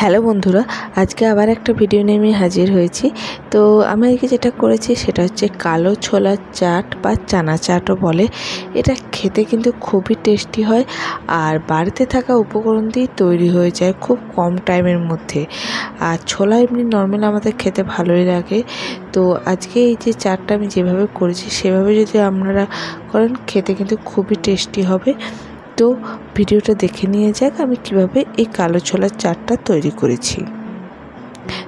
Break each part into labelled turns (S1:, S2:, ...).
S1: Hello বন্ধুরা, আজকে আবার একটা ভিডিও নিয়ে আমি হাজির হয়েছি। তো আমি আজকে যেটা করেছি সেটা হচ্ছে কালো ছোলার চাট বা চানা চাটও বলে। এটা খেতে কিন্তু খুবই টেস্টি হয় আর বাড়িতে থাকা উপকরণ দিয়ে তৈরি হয়ে যায় খুব কম টাইমের মধ্যে। আর ছোলা এমনি নর্মাল আমাদের খেতে ভালোই লাগে। তো আজকে এই যে চাটটা আমি যেভাবে করেছি সেভাবে যদি আপনারা করেন খেতে কিন্তু খুবই টেস্টি হবে। তো ভিডিওটা দেখে নিয়ে যাক আমি কিভাবে এই কালো ছোলার চাটটা তৈরি করেছি।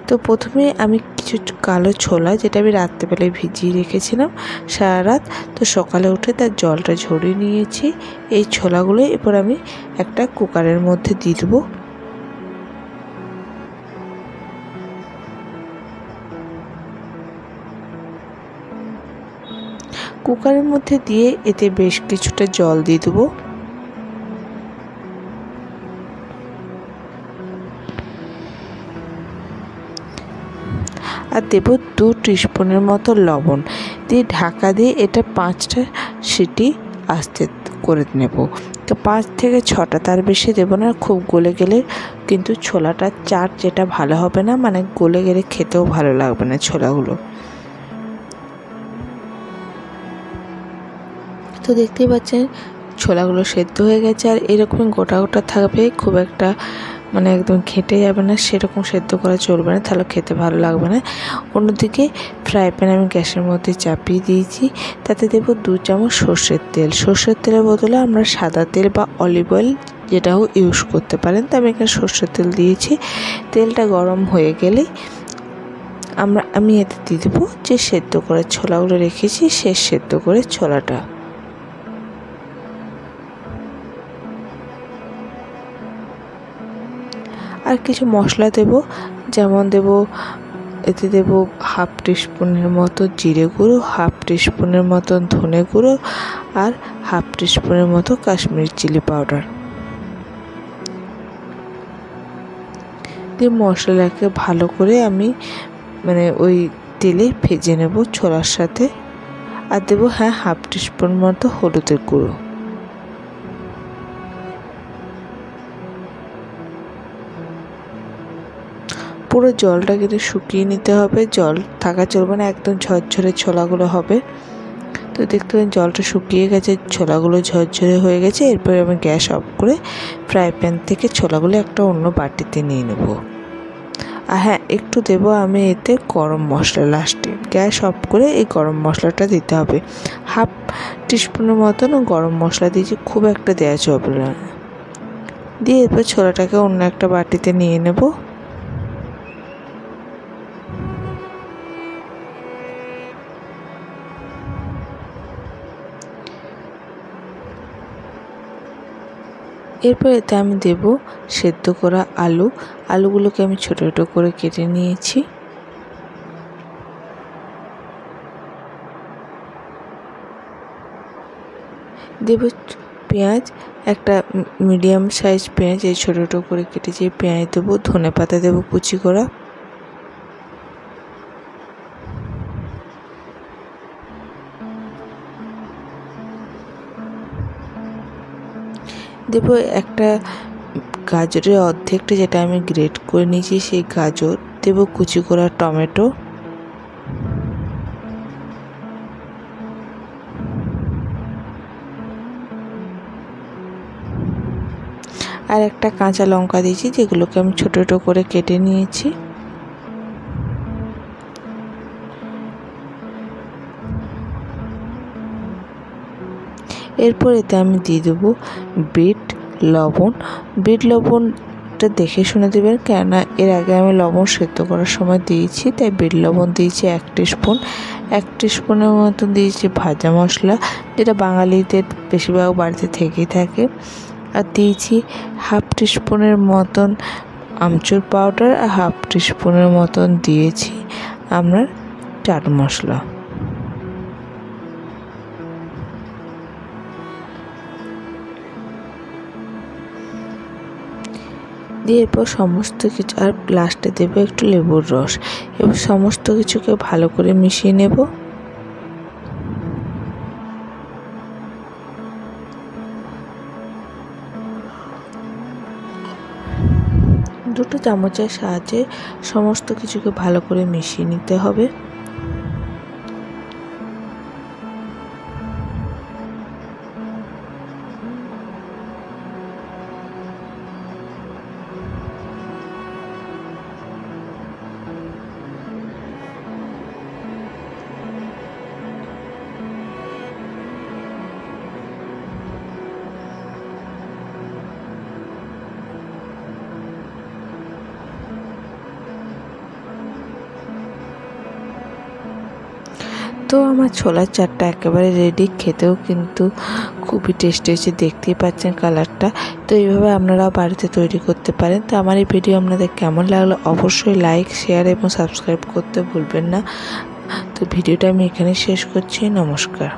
S1: তো প্রথমে আমি কিছু কালো ছোলা, যেটা আমি রাত্রেবেলায় ভিজিয়ে রেখেছিলাম সারা রাত, তো সকালে উঠে তার জলটা ঝরিয়ে নিয়েছি। এই ছোলাগুলো এবার আমি একটা কুকারের মধ্যে দিয়ে দেবো। কুকারের মধ্যে দিয়ে এতে বেশ কিছুটা জল দিয়ে দেবো। আর দেবো 2 টিস্পুনের মতো লবণ দিয়ে ঢাকা দিয়ে এটা 5টা সিটি আস্তে করে নেব। তো 5 থেকে 6টা, তার বেশি দেবো না, খুব গলে গেলে কিন্তু ছোলাটা চাট যেটা ভালো হবে না, মানে গলে গেলে খেতেও ভালো লাগবে না ছোলাগুলো। তো দেখতেই পাচ্ছেন ছোলাগুলো সেদ্ধ হয়ে গেছে আর এরকম গোটা গোটা থাকবে, খুব একটা মানে একদম ঘেঁটে যাবে না, সেরকম সেদ্ধ করা চলবে না, তাহলে খেতে ভালো লাগবে না। অন্যদিকে ফ্রাই প্যান আমি গ্যাসের মধ্যে চাপিয়ে দিয়েছি, তাতে দেবো 2 চামচ সর্ষের তেল। সর্ষের তেলের বদলে আমরা সাদা তেল বা অলিভ অয়েল যেটাও ইউজ করতে পারেন, তো আমি এখানে সর্ষের তেল দিয়েছি। তেলটা গরম হয়ে গেলেই আমি এতে দিয়ে দেবো যে সেদ্ধ করে ছোলাগুলো রেখেছি, সে সেদ্ধ করে ছোলাটা। আর কিছু মশলা দেব, যেমন দেব এতে দেব 1/2 টিস্পুনের মতো জিরে গুঁড়ো, 1/2 টিস্পুনের মতো ধনে গুঁড়ো আর 1/2 টিস্পুনের মতো কাশ্মীরি চিলি পাউডার দিয়ে মশলাটাকে ভালো করে আমি ওই তেলে ভেজে নেব ছোলার সাথে। আর দেবো 1/2 টিস্পুন মতো হলুদের গুঁড়ো। পুরো জলটা কিন্তু শুকিয়ে নিতে হবে, জল থাকা চলবে না, একদম ঝরঝরে ছোলাগুলো হবে। তো দেখতে পাবেন জলটা শুকিয়ে গেছে, ছোলাগুলো ঝরঝরে হয়ে গেছে। এরপরে আমি গ্যাস অফ করে ফ্রাই প্যান থেকে ছোলাগুলো একটা অন্য বাটিতে নিয়ে নেব। আর হ্যাঁ, একটু দেব আমি এতে গরম মশলা লাস্টে। গ্যাস অফ করে এই গরম মশলাটা দিতে হবে, 1/2 টিস্পুনের মতন গরম মশলা দিয়েছি, খুব একটা দেওয়া চলবে না। দিয়ে এরপর ছোলাটাকে অন্য একটা বাটিতে নিয়ে নেব। এরপর এতে আমি দেব সেদ্ধ করা আলুগুলোকে আমি ছোটো ছোটো করে কেটে নিয়েছি। দেব পেঁয়াজ, একটা মিডিয়াম সাইজ পেঁয়াজ এই ছোটো ছোটো করে কেটেছি, পেঁয়াজ দেবো। ধনে পাতা দেবো কুচি করা। দেবো একটা গাজরের অর্ধেকটা, যেটা আমি গ্রেট করে নিয়েছি সেই গাজর। দেবো কুচি করা টমেটো। আর একটা কাঁচা লঙ্কা দিয়েছি, যেগুলোকে আমি ছোটো ছোটো করে কেটে নিয়েছি। এরপর এতে আমি দিয়ে দেবো বিট লবণ। বিট লবণটা দেখে শুনে দেবেন, কেননা এর আগে আমি লবণ সেদ্ধ করার সময় দিয়েছি, তাই বিট লবণ দিয়েছি 1 টিস্পুন। 1 টিস্পুনের মতন দিয়েছি ভাজা মশলা, যেটা বাঙালিদের বেশিরভাগ বাড়িতে থেকেই থাকে। আর দিয়েছি 1/2 টিস্পুনের মতন আমচুর পাউডার আর 1/2 টিস্পুনের মতন দিয়েছি আমরা চাট মশলা। দিয়ে এরপর সমস্ত কিছু, আর লাস্টে দেবো একটু লেবুর রস। এবার সমস্ত কিছুকে ভালো করে মিশিয়ে নেব। দুটো চামচের সাহায্যে সমস্ত কিছুকে ভালো করে মিশিয়ে নিতে হবে। তো আমার ছোলার চাটটা একেবারে রেডি, খেতেও কিন্তু খুবই টেস্টি হয়েছে, দেখতেই পাচ্ছেন কালারটা। তো এইভাবে আপনারাও বাড়িতে তৈরি করতে পারেন। তো আমার এই ভিডিও আপনাদের কেমন লাগলো অবশ্যই লাইক, শেয়ার এবং সাবস্ক্রাইব করতে ভুলবেন না। তো ভিডিওটা আমি এখানে শেষ করছি। নমস্কার।